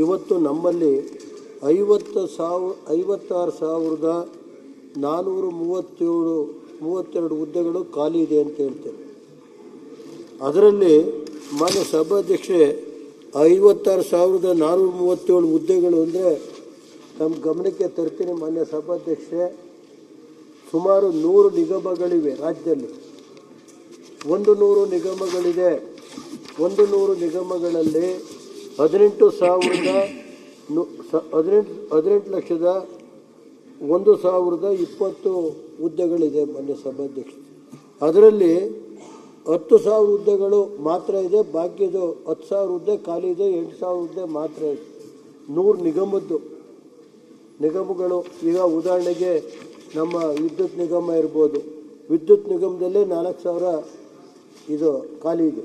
ಇವತ್ತು ನಮ್ಮಲ್ಲಿ 56,432 ಹುದ್ದೆಗಳು ಖಾಲಿ ಇದೆ ಅಂತ ಹೇಳ್ತೇವೆ. ಅದರಲ್ಲಿ ಮಾನ್ಯ ಸಭಾಧ್ಯಕ್ಷೆ 56,437 ಹುದ್ದೆಗಳು ಅಂದರೆ ನಮ್ಮ ಗಮನಕ್ಕೆ ತರ್ತೀನಿ ಮಾನ್ಯ ಸಭಾಧ್ಯಕ್ಷೆ. ಸುಮಾರು 100 ನಿಗಮಗಳಿವೆ ರಾಜ್ಯದಲ್ಲಿ. 100 ನಿಗಮಗಳಿದೆ. 100 ನಿಗಮಗಳಲ್ಲಿ 18,1,020 ಹುದ್ದೆಗಳಿದೆ ಮಾನ್ಯ ಸಭಾಧ್ಯಕ್ಷ. ಅದರಲ್ಲಿ 10,000 ಹುದ್ದೆಗಳು ಮಾತ್ರ ಇದೆ. ಬಾಕಿದು 10,000 ಹುದ್ದೆ ಖಾಲಿ ಇದೆ. 8,000 ಹುದ್ದೆ ಮಾತ್ರ ಇದೆ. 100 ನಿಗಮಗಳು. ಈಗ ಉದಾಹರಣೆಗೆ ನಮ್ಮ ವಿದ್ಯುತ್ ನಿಗಮ ಇರ್ಬೋದು. ವಿದ್ಯುತ್ ನಿಗಮದಲ್ಲೇ 4,000 ಇದು ಖಾಲಿ ಇದೆ.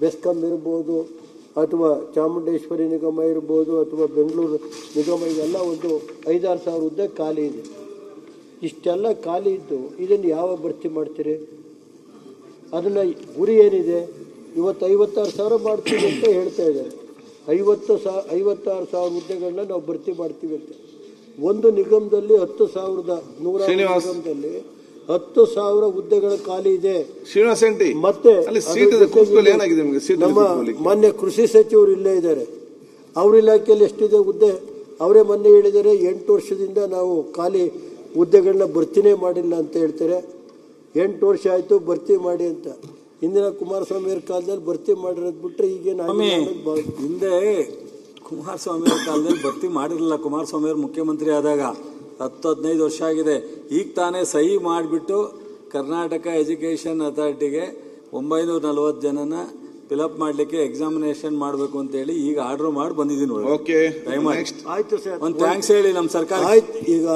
ಬೆಸ್ಕಾಂ ಇರ್ಬೋದು, ಅಥವಾ ಚಾಮುಂಡೇಶ್ವರಿ ನಿಗಮ ಇರ್ಬೋದು, ಅಥವಾ ಬೆಂಗಳೂರು ನಿಗಮ, ಇವೆಲ್ಲ ಒಂದು 5-6 ಸಾವಿರ ಹುದ್ದೆ ಖಾಲಿ ಇದೆ. ಇಷ್ಟೆಲ್ಲ ಖಾಲಿ ಇದ್ದು ಇದನ್ನು ಯಾವಾಗ ಭರ್ತಿ ಮಾಡ್ತೀರಿ? ಅದನ್ನು ಗುರಿ ಏನಿದೆ? ಇವತ್ತು 56,000 ಮಾಡ್ತೀವಿ ಅಂತ ಹೇಳ್ತಾ ಇದ್ದಾರೆ. 56,000 ಹುದ್ದೆಗಳನ್ನ ನಾವು ಭರ್ತಿ ಮಾಡ್ತೀವಿ ಅಂತ. ಒಂದು ನಿಗಮದಲ್ಲಿ 10,100 ನಿಗಮದಲ್ಲಿ 10,000 ಹುದ್ದೆಗಳು ಖಾಲಿ ಇದೆ. ಮತ್ತೆ ನಮ್ಮ ಮಾನ್ಯ ಕೃಷಿ ಸಚಿವರು ಇಲ್ಲೇ ಇದ್ದಾರೆ. ಅವ್ರ ಇಲಾಖೆಯಲ್ಲಿ ಎಷ್ಟಿದೆ ಹುದ್ದೆ? ಅವರೇ ಮೊನ್ನೆ ಹೇಳಿದ್ದಾರೆ 8 ವರ್ಷದಿಂದ ನಾವು ಖಾಲಿ ಹುದ್ದೆಗಳನ್ನ ಭರ್ತಿನೇ ಮಾಡಿಲ್ಲ ಅಂತ ಹೇಳ್ತಾರೆ. 8 ವರ್ಷ ಆಯಿತು ಭರ್ತಿ ಮಾಡಿ ಅಂತ. ಹಿಂದಿನ ಕುಮಾರಸ್ವಾಮಿ ಅವ್ರ ಕಾಲದಲ್ಲಿ ಭರ್ತಿ ಮಾಡಿರೋದು ಬಿಟ್ಟರೆ ಈಗೇನು ಹಿಂದೆ ಕುಮಾರಸ್ವಾಮಿ ಅವ್ರ ಕಾಲದಲ್ಲಿ ಭರ್ತಿ ಮಾಡಿರಲಿಲ್ಲ. ಕುಮಾರಸ್ವಾಮಿ ಅವರು ಮುಖ್ಯಮಂತ್ರಿ ಆದಾಗ 10-15 ವರ್ಷ ಆಗಿದೆ. ಈಗ ತಾನೇ ಸಹಿ ಮಾಡಿಬಿಟ್ಟು ಕರ್ನಾಟಕ ಎಜುಕೇಷನ್ ಅಥಾರಿಟಿಗೆ 940 ಜನನ ಫಿಲಪ್ ಮಾಡಲಿಕ್ಕೆ ಎಕ್ಸಾಮಿನೇಷನ್ ಮಾಡಬೇಕು ಅಂತ ಹೇಳಿ ಈಗ ಆರ್ಡರ್ ಮಾಡಿ ಬಂದಿದ್ದೀನಿ. ಆಯ್ತು ಸರ್, ಒಂದು ಥ್ಯಾಂಕ್ಸ್ ಹೇಳಿ ನಮ್ಮ ಸರ್ಕಾರ. ಆಯ್ತು, ಈಗ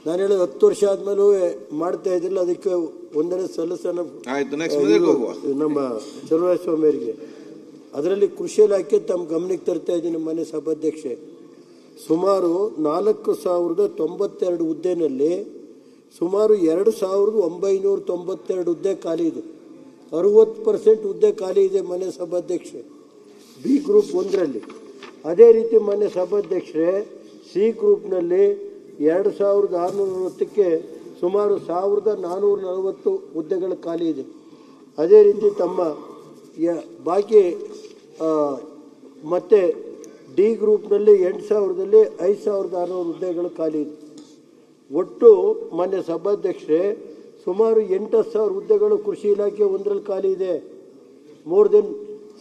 ನಾನು ಹೇಳೋದು 10 ವರ್ಷ ಆದ್ಮೇಲೂ ಮಾಡ್ತಾ ಇದ್ದಿಲ್ಲ. ಅದಕ್ಕೆ ಒಂದನೇ ಸಲ್ಲಿಸೋಣ ನಮ್ಮ ಚಲುವರಾಯಸ್ವಾಮಿ ಅವರಿಗೆ. ಅದರಲ್ಲಿ ಕೃಷಿ ಇಲಾಖೆ ತಮ್ಮ ಗಮನಕ್ಕೆ ತರ್ತಾ ಇದ್ದೀನಿ ಮನೆ ಸಭಾಧ್ಯಕ್ಷೆ. ಸುಮಾರು 4,092 ಹುದ್ದೆನಲ್ಲಿ ಸುಮಾರು 2,992 ಹುದ್ದೆ ಖಾಲಿ ಇದೆ. 60% ಹುದ್ದೆ ಖಾಲಿ ಇದೆ ಮನೆ ಸಭಾಧ್ಯಕ್ಷೆ ಬಿ ಗ್ರೂಪ್ 1ರಲ್ಲಿ. ಅದೇ ರೀತಿ ಮನೆ ಸಭಾಧ್ಯಕ್ಷರೇ ಸಿ ಗ್ರೂಪ್ನಲ್ಲಿ 2,640ಕ್ಕೆ ಸುಮಾರು 1,440 ಹುದ್ದೆಗಳು ಖಾಲಿ ಇದೆ. ಅದೇ ರೀತಿ ತಮ್ಮ ಬಾಕಿ ಮತ್ತು ಡಿ ಗ್ರೂಪ್ನಲ್ಲಿ 8,000ದಲ್ಲಿ 5,600 ಹುದ್ದೆಗಳು ಖಾಲಿ ಇದೆ. ಒಟ್ಟು ಮಾನ್ಯ ಸಭಾಧ್ಯಕ್ಷರೇ ಸುಮಾರು 8,000 ಹುದ್ದೆಗಳು ಕೃಷಿ ಇಲಾಖೆ 1ರಲ್ಲಿ ಖಾಲಿ ಇದೆ. ಮೋರ್ ದೆನ್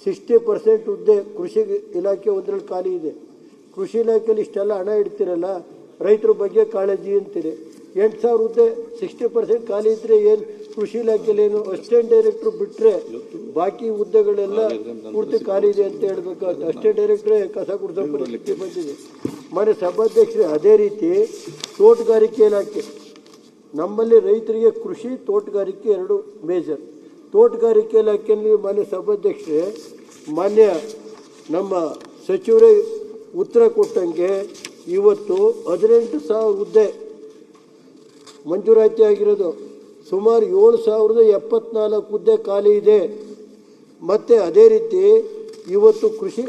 60% ಹುದ್ದೆ ಕೃಷಿ ಇಲಾಖೆ 1ರಲ್ಲಿ ಖಾಲಿ ಇದೆ. ಕೃಷಿ ಇಲಾಖೆಯಲ್ಲಿ ಇಷ್ಟೆಲ್ಲ ಹಣ ಇಡ್ತಿರಲ್ಲ, ರೈತರ ಬಗ್ಗೆ ಕಾಳಜಿ ಅಂತೀರಿ. 8,000 ಹುದ್ದೆ 60% ಖಾಲಿ ಇದ್ದರೆ ಏನು ಕೃಷಿ ಇಲಾಖೆಯಲ್ಲಿ ಏನು? ಅಸಿಸ್ಟೆಂಟ್ ಡೈರೆಕ್ಟ್ರು ಬಿಟ್ಟರೆ ಬಾಕಿ ಹುದ್ದೆಗಳೆಲ್ಲ ಪೂರ್ತಿ ಖಾಲಿ ಇದೆ ಅಂತ ಹೇಳ್ಬೇಕಾಗುತ್ತೆ. ಅಸಿಸ್ಟೆಂಟ್ ಡೈರೆಕ್ಟ್ರೇ ಕಸ ಗುಡಿಸೋ ಪರಿಸ್ಥಿತಿ ಬಂದಿದೆ ಮನೆ ಸಭಾಧ್ಯಕ್ಷರೇ. ಅದೇ ರೀತಿ ತೋಟಗಾರಿಕೆ ಇಲಾಖೆ ನಮ್ಮಲ್ಲಿ ರೈತರಿಗೆ ಕೃಷಿ ತೋಟಗಾರಿಕೆ 2 ಮೇಜರ್. ತೋಟಗಾರಿಕೆ ಇಲಾಖೆಯಲ್ಲಿ ಮಾನ್ಯ ಸಭಾಧ್ಯಕ್ಷರೇ ಮಾನ್ಯ ನಮ್ಮ ಸಚಿವರೇ ಉತ್ತರ ಕೊಟ್ಟಂಗೆ ಇವತ್ತು 18,000 ಹುದ್ದೆ ಮಂಜೂರಾತಿ ಆಗಿರೋದು. ಸುಮಾರು 7,074 ಹುದ್ದೆ ಖಾಲಿ ಇದೆ. ಮತ್ತು ಅದೇ ರೀತಿ ಇವತ್ತು ಕೃಷಿ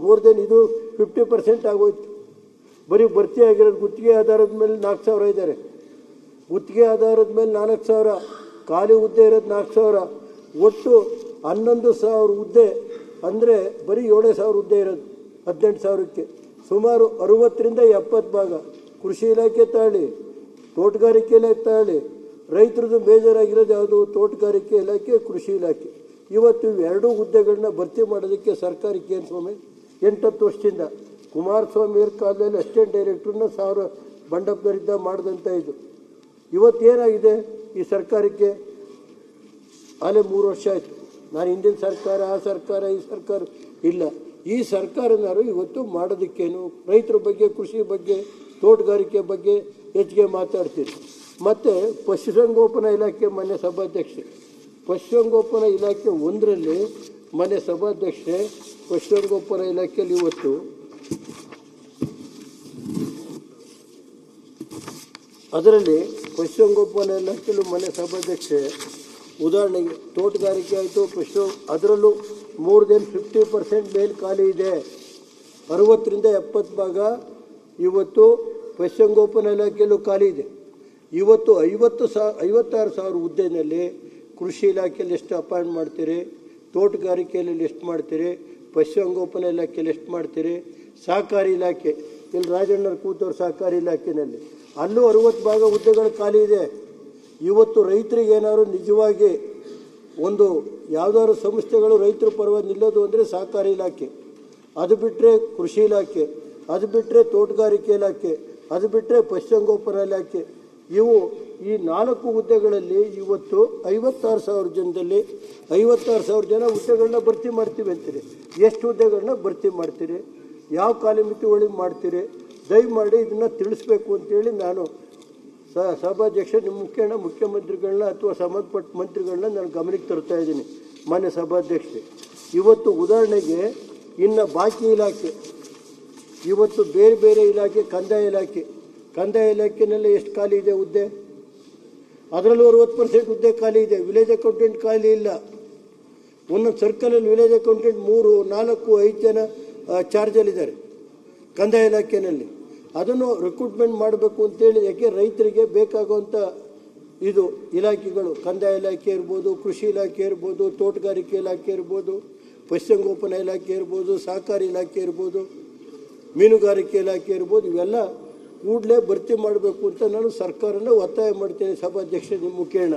ಮೋರ್ ದೆನ್ ಇದು 50% ಆಗೋಯ್ತು. ಬರೀ ಭರ್ತಿ ಆಗಿರೋದು ಗುತ್ತಿಗೆ ಆಧಾರದ ಮೇಲೆ 4,000 ಇದ್ದಾರೆ. ಗುತ್ತಿಗೆ ಆಧಾರದ ಮೇಲೆ 4,000, ಖಾಲಿ ಹುದ್ದೆ ಇರೋದು 4,000. ಒಟ್ಟು 11,000 ಹುದ್ದೆ ಅಂದರೆ ಬರೀ 7,000 ಹುದ್ದೆ ಇರೋದು 18,000ಕ್ಕೆ. ಸುಮಾರು 60ರಿಂದ 70 ಭಾಗ ಕೃಷಿ ಇಲಾಖೆ ತಾಳಿ, ತೋಟಗಾರಿಕೆ ಇಲಾಖೆ ತಾಳಿ. ರೈತರದ್ದು ಬೇಜಾರಾಗಿರೋದು ಯಾವುದು? ತೋಟಗಾರಿಕೆ ಇಲಾಖೆ, ಕೃಷಿ ಇಲಾಖೆ. ಇವತ್ತು ಇವೆರಡೂ ಹುದ್ದೆಗಳನ್ನ ಭರ್ತಿ ಮಾಡೋದಕ್ಕೆ ಸರ್ಕಾರಕ್ಕೆ ಏನು ಸ್ವಾಮಿ 8-10 ವರ್ಷದಿಂದ ಕುಮಾರಸ್ವಾಮಿ ಅವ್ರ ಕಾಲದಲ್ಲಿ ಅಸಿಸ್ಟೆಂಟ್ ಡೈರೆಕ್ಟ್ರನ್ನ 1000 ಬಂಡಪ್ಪನವರಿದ್ದ ಮಾಡಿದಂಥ ಇದು. ಇವತ್ತೇನಾಗಿದೆ ಈ ಸರ್ಕಾರಕ್ಕೆ? ಅಲ್ಲೇ 3 ವರ್ಷ ಆಯಿತು. ನಾನು ಹಿಂದಿನ ಸರ್ಕಾರ, ಆ ಸರ್ಕಾರ, ಈ ಸರ್ಕಾರ ಇಲ್ಲ. ಈ ಸರ್ಕಾರನಾರು ಇವತ್ತು ಮಾಡೋದಕ್ಕೇನು? ರೈತರ ಬಗ್ಗೆ, ಕೃಷಿ ಬಗ್ಗೆ, ತೋಟಗಾರಿಕೆ ಬಗ್ಗೆ ಹೆಚ್ಚಿಗೆ ಮಾತಾಡ್ತೀರಿ. ಮತ್ತು ಪಶುಸಂಗೋಪನಾ ಇಲಾಖೆ ಮಾನ್ಯ ಸಭಾಧ್ಯಕ್ಷೆ, ಪಶುಸಂಗೋಪನಾ ಇಲಾಖೆ 1ರಲ್ಲಿ ಮಾನ್ಯ ಸಭಾಧ್ಯಕ್ಷೆ ಪಶುಸಂಗೋಪನಾ ಇಲಾಖೆಯಲ್ಲಿ ಇವತ್ತು ಅದರಲ್ಲಿ ಪಶುಸಂಗೋಪನಾ ಇಲಾಖೆಯಲ್ಲೂ ಮಾನ್ಯ ಸಭಾಧ್ಯಕ್ಷೆ ಉದಾಹರಣೆಗೆ ತೋಟಗಾರಿಕೆ ಆಯಿತು, ಅದರಲ್ಲೂ ಮೋರ್ ದೆನ್ 50% ಮೇಲೆ ಖಾಲಿ ಇದೆ. 60ರಿಂದ 70 ಭಾಗ ಇವತ್ತು ಪಶುಸಂಗೋಪನಾ ಇಲಾಖೆಯಲ್ಲೂ ಖಾಲಿ ಇದೆ. ಇವತ್ತು 56,000 ಹುದ್ದೆಯಲ್ಲಿ ಕೃಷಿ ಇಲಾಖೆಯಲ್ಲಿ ಎಷ್ಟು ಅಪಾಯಿಂಟ್ ಮಾಡ್ತೀರಿ, ತೋಟಗಾರಿಕೆಯಲ್ಲಿ ಎಷ್ಟು ಮಾಡ್ತೀರಿ, ಪಶುಸಂಗೋಪನಾ ಇಲಾಖೆಯಲ್ಲಿ ಎಷ್ಟು ಮಾಡ್ತೀರಿ, ಸಹಕಾರಿ ಇಲಾಖೆ ಇಲ್ಲಿ ರಾಜಣ್ಣರ ಕೂತವ್ರು ಸಹಕಾರಿ ಇಲಾಖೆಯಲ್ಲಿ ಅಲ್ಲೂ 60 ಭಾಗ ಹುದ್ದೆಗಳು ಖಾಲಿ ಇದೆ. ಇವತ್ತು ರೈತರಿಗೆ ಏನಾದ್ರು ನಿಜವಾಗಿ ಒಂದು ಯಾವುದಾದ್ರು ಸಂಸ್ಥೆಗಳು ರೈತರ ಪರವಾಗಿ ನಿಲ್ಲೋದು ಅಂದರೆ ಸಹಕಾರಿ ಇಲಾಖೆ, ಅದು ಬಿಟ್ಟರೆ ಕೃಷಿ ಇಲಾಖೆ, ಅದು ಬಿಟ್ಟರೆ ತೋಟಗಾರಿಕೆ ಇಲಾಖೆ, ಅದು ಬಿಟ್ಟರೆ ಪಶುಸಂಗೋಪನಾ ಇಲಾಖೆ. ಇವು ಈ 4 ಹುದ್ದೆಗಳಲ್ಲಿ ಇವತ್ತು 56,000 ಜನದಲ್ಲಿ 56,000 ಜನ ಹುದ್ದೆಗಳನ್ನ ಭರ್ತಿ ಮಾಡ್ತೀವಿ ಅಂತೀರಿ. ಎಷ್ಟು ಹುದ್ದೆಗಳನ್ನ ಭರ್ತಿ ಮಾಡ್ತೀರಿ, ಯಾವ ಕಾಲಮಿತಿ ಒಳಗೆ ಮಾಡ್ತೀರಿ, ದಯಮಾಡಿ ಇದನ್ನು ತಿಳಿಸ್ಬೇಕು ಅಂತೇಳಿ ನಾನು ಸಭಾಧ್ಯಕ್ಷ ನಿಮ್ಮ ಮುಖ್ಯಮಂತ್ರಿಗಳನ್ನ ಅಥವಾ ಸಂಬಂಧಪಟ್ಟ ಮಂತ್ರಿಗಳನ್ನ ನಾನು ಗಮನಕ್ಕೆ ತರ್ತಾ ಇದ್ದೀನಿ. ಮಾನ್ಯ ಸಭಾಧ್ಯಕ್ಷೆ, ಇವತ್ತು ಉದಾಹರಣೆಗೆ ಇನ್ನು ಬಾಕಿ ಇಲಾಖೆ, ಇವತ್ತು ಬೇರೆ ಬೇರೆ ಇಲಾಖೆ, ಕಂದಾಯ ಇಲಾಖೆಯಲ್ಲಿ ಎಷ್ಟು ಖಾಲಿ ಇದೆ ಹುದ್ದೆ? ಅದರಲ್ಲೂ 60% ಹುದ್ದೆ ಖಾಲಿ ಇದೆ. ವಿಲೇಜ್ ಅಕೌಂಟೆಂಟ್ ಖಾಲಿ ಇಲ್ಲ. ಒಂದೊಂದು ಸರ್ಕಲಲ್ಲಿ ವಿಲೇಜ್ ಅಕೌಂಟೆಂಟ್ 3, 4, 5 ಜನ ಚಾರ್ಜಲ್ಲಿದ್ದಾರೆ ಕಂದಾಯ ಇಲಾಖೆಯಲ್ಲಿ. ಅದನ್ನು ರಿಕ್ರೂಟ್ಮೆಂಟ್ ಮಾಡಬೇಕು ಅಂತೇಳಿ, ಯಾಕೆ ರೈತರಿಗೆ ಬೇಕಾಗುವಂಥ ಇದು ಇಲಾಖೆಗಳು, ಕಂದಾಯ ಇಲಾಖೆ ಇರ್ಬೋದು, ಕೃಷಿ ಇಲಾಖೆ ಇರ್ಬೋದು, ತೋಟಗಾರಿಕೆ ಇಲಾಖೆ ಇರ್ಬೋದು, ಪಶುಸಂಗೋಪನಾ ಇಲಾಖೆ ಇರ್ಬೋದು, ಸಹಕಾರಿ ಇಲಾಖೆ ಇರ್ಬೋದು, ಮೀನುಗಾರಿಕೆ ಇಲಾಖೆ ಇರ್ಬೋದು, ಇವೆಲ್ಲ ಕೂಡಲೇ ಭರ್ತಿ ಮಾಡಬೇಕು ಅಂತ ನಾನು ಸರ್ಕಾರನ ಒತ್ತಾಯ ಮಾಡ್ತೇನೆ ಸಭಾಧ್ಯಕ್ಷ ನಿಮ್ಮ ಮುಖೇನ.